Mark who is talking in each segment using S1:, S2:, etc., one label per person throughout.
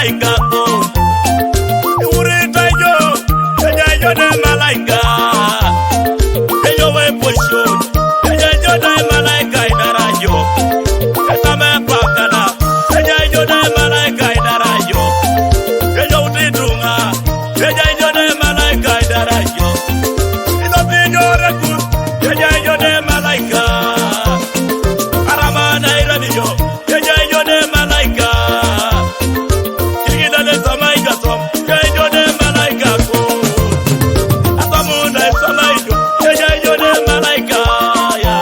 S1: malaika ko urita yo yo de malaika yo we posho yo de malaika idarajo etame pakana yo de malaika idarajo yo utidunga yo de malaika idarajo ino binyo reku yo de malaika aramana irabiyo yo de malaika kirigida de samaika som yo de malaika ko atamuna samaika yo de malaika ya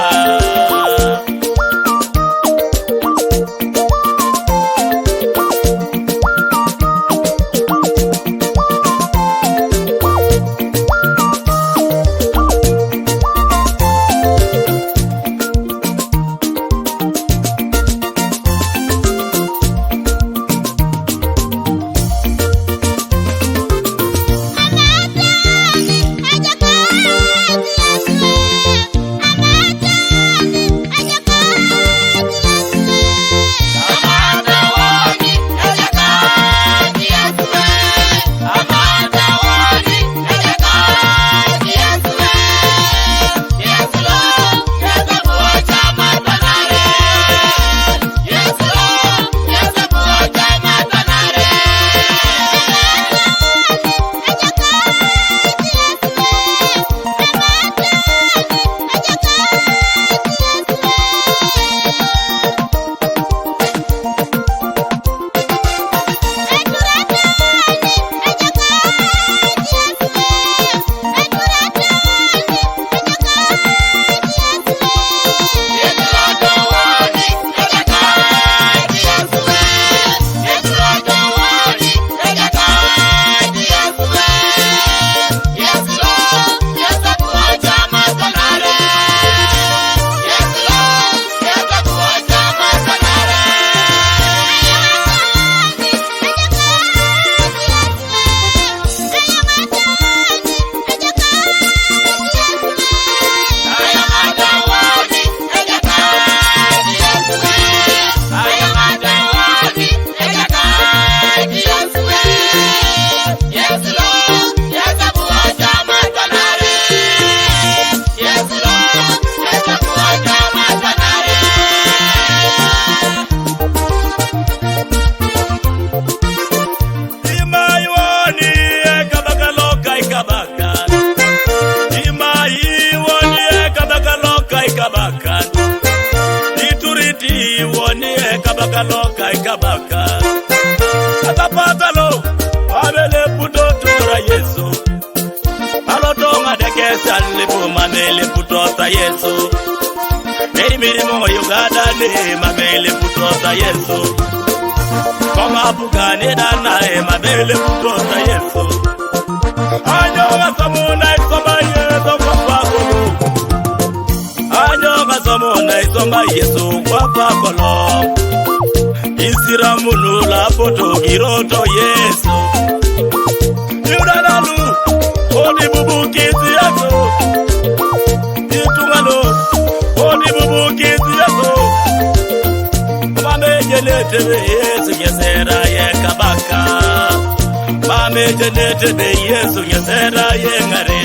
S1: kabaka ikabaka atapatalo abele putotora Yesu alotonga dekesa lepo mamele putota Yesu mirimo yugada ne mamele putota Yesu kama bugane dana mamele putota Yesu anyoga samuna isoma Yesu kwa kolo anyoga samuna isoma Yesu kwa kolo Isiramuno la foto giroto Yesu Yudanalu Odi bubu kisi yaso Itungalo Odi bubu kisi yaso Mame jenete be Yesu yesera ye kabaka Mame jenete be Yesu yesera ye ngare